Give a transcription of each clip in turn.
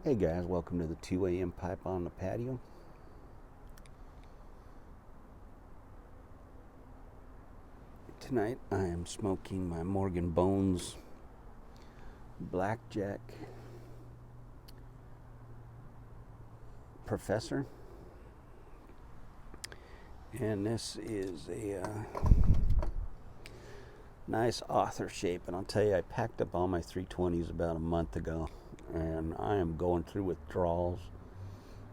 Hey guys, welcome to the 2 a.m. pipe on the patio. Tonight I am smoking my Morgan Bones Blackjack Professor. And this is a nice author shape. And I'll tell you, I packed up all my 320s about a month ago. And I am going through withdrawals.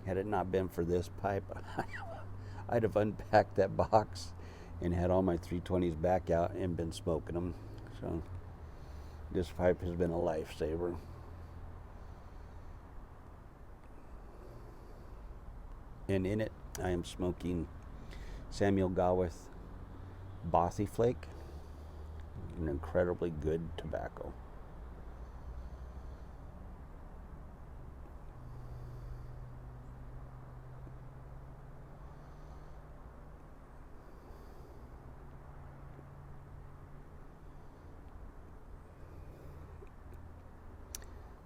Had it not been for this pipe, I'd have unpacked that box and had all my 320s back out and been smoking them. So this pipe has been a lifesaver. And in it, I am smoking Samuel Gawith Bothy Flake, an incredibly good tobacco.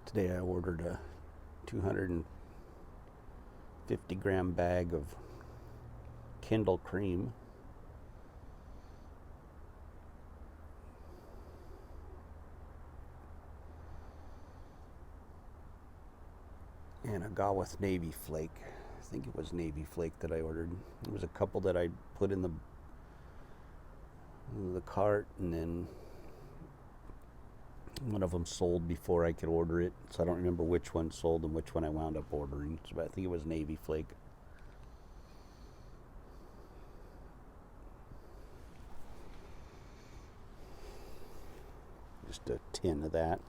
Today I ordered a 250-gram bag of Kindle cream. And a Gawith Navy Flake. I think it was Navy Flake that I ordered. There was a couple that I put in the cart, and then one of them sold before I could order it, so I don't remember which one sold and which one I wound up ordering. So I think it was Navy Flake. Just a tin of that.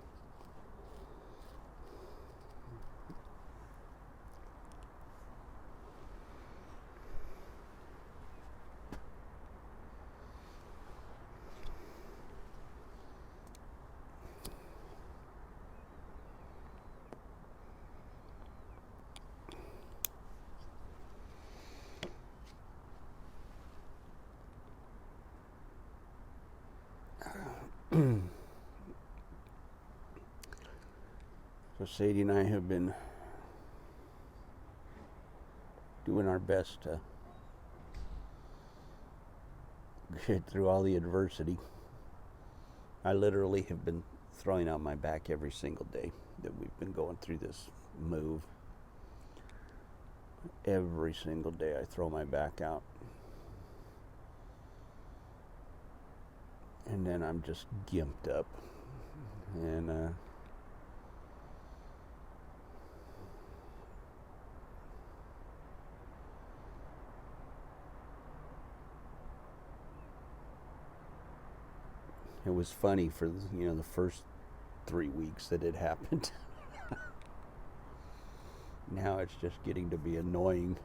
So Sadie and I have been doing our best to get through all the adversity. I literally have been throwing out my back every single day that we've been going through this move. Every single day I throw my back out. And then I'm just gimped up. And it was funny for the first 3 weeks that it happened. Now it's just getting to be annoying.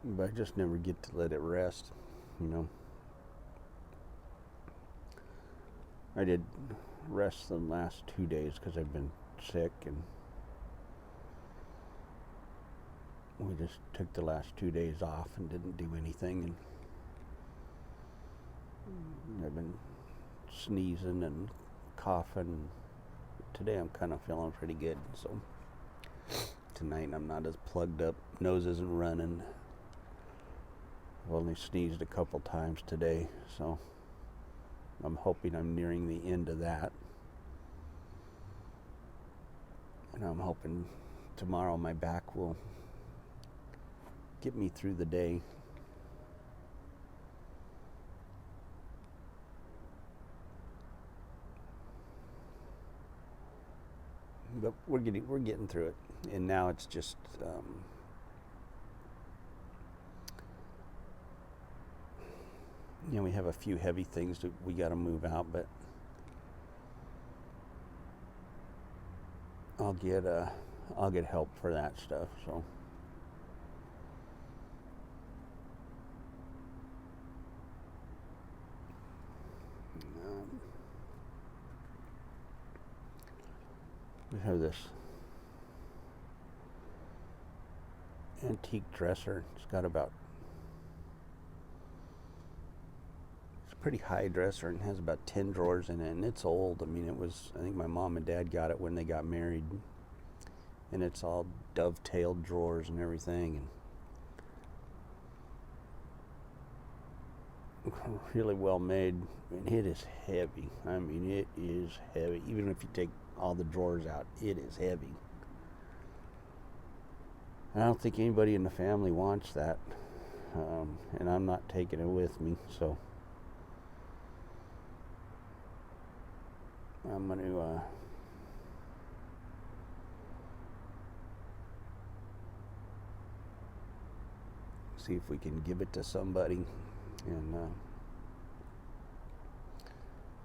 But I just never get to let it rest, I did rest the last 2 days because I've been sick, and we just took the last 2 days off and didn't do anything, and I've been sneezing and coughing. Today I'm kind of feeling pretty good, so tonight I'm not as plugged up. Nose isn't running. I've only sneezed a couple times today, so I'm hoping I'm nearing the end of that. And I'm hoping tomorrow my back will get me through the day. But we're getting through it. And now it's just we have a few heavy things that we got to move out, but I'll get help for that stuff. So we have this antique dresser. It's got about, it's a pretty high dresser and has about 10 drawers in it, and it's old. I mean, I think my mom and dad got it when they got married, and it's all dovetailed drawers and everything, and really well made. And it is heavy. I mean, it is heavy. Even if you take all the drawers out, it is heavy. And I don't think anybody in the family wants that. And I'm not taking it with me, so I'm going to see if we can give it to somebody, and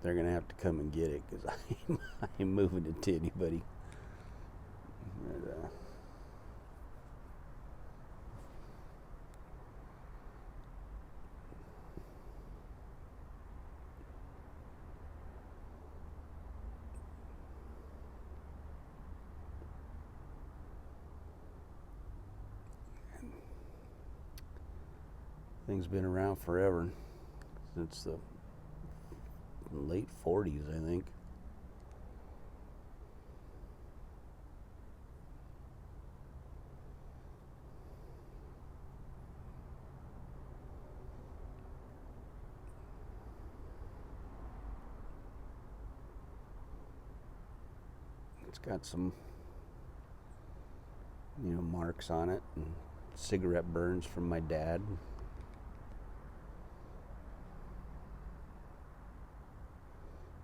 they're going to have to come and get it, because I ain't moving it to anybody. But, thing's been around forever, since the late 40s, I think. It's got some, marks on it, and cigarette burns from my dad.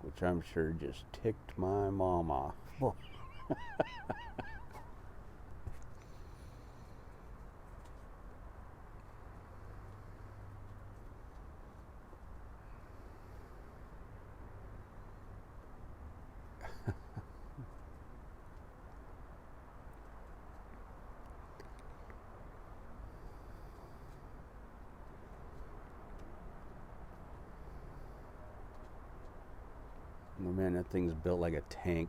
Which I'm sure just ticked my mom off. Oh man, that thing's built like a tank.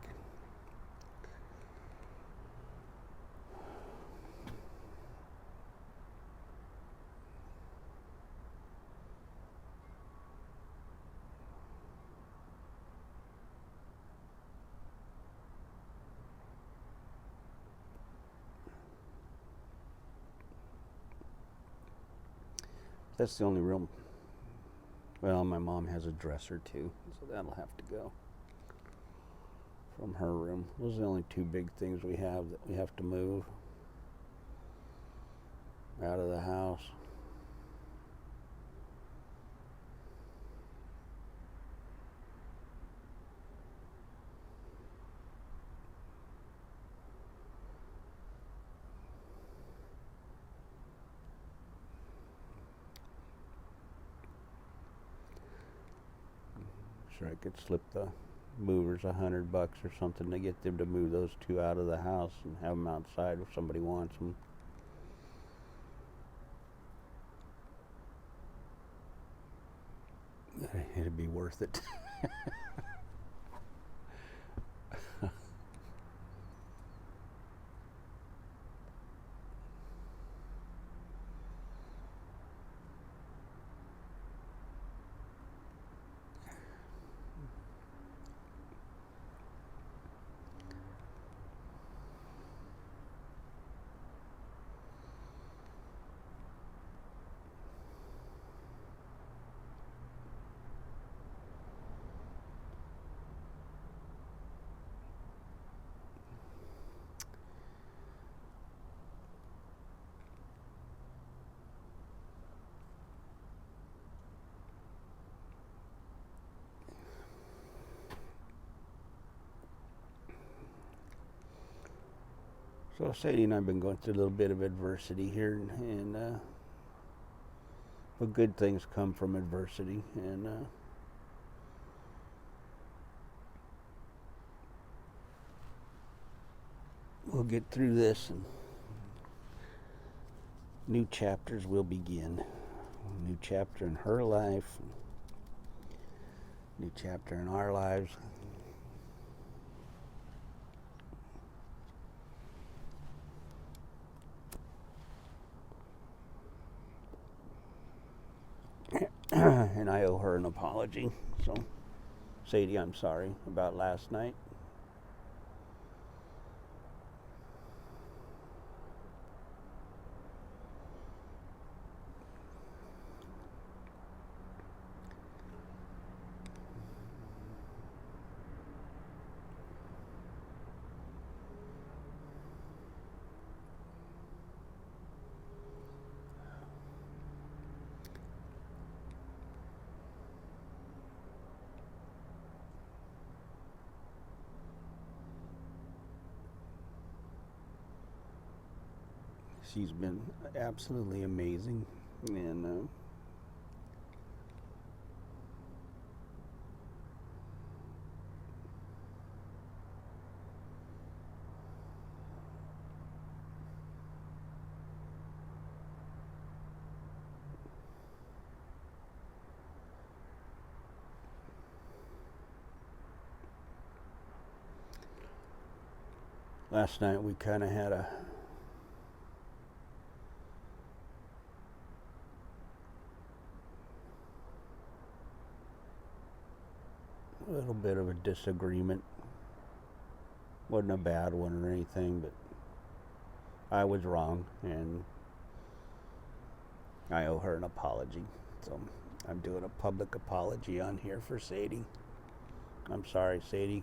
That's the only real. Well, my mom has a dresser too, so that'll have to go from her room. Those are the only two big things we have that we have to move out of the house. Sure, I could slip the movers $100 or something to get them to move those two out of the house and have them outside if somebody wants them. It'd be worth it. So Sadie and I have been going through a little bit of adversity here, and but good things come from adversity, and we'll get through this, and new chapters will begin. A new chapter in her life, new chapter in our lives. and I owe her an apology. So, Sadie, I'm sorry about last night. She's been absolutely amazing, and last night we kind of had a little bit of a disagreement. Wasn't a bad one or anything, but I was wrong, and I owe her an apology. So I'm doing a public apology on here for Sadie. I'm sorry, Sadie.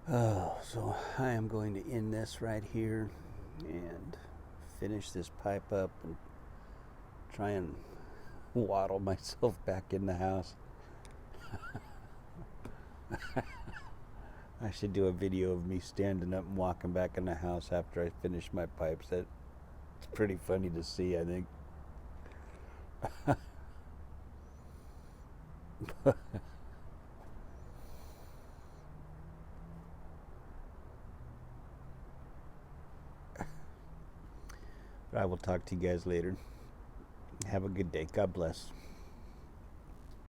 Oh, so I am going to end this right here and finish this pipe up and try and waddle myself back in the house. I should do a video of me standing up and walking back in the house after I finish my pipes. That's pretty funny to see, I think. But I will talk to you guys later. Have a good day. God bless.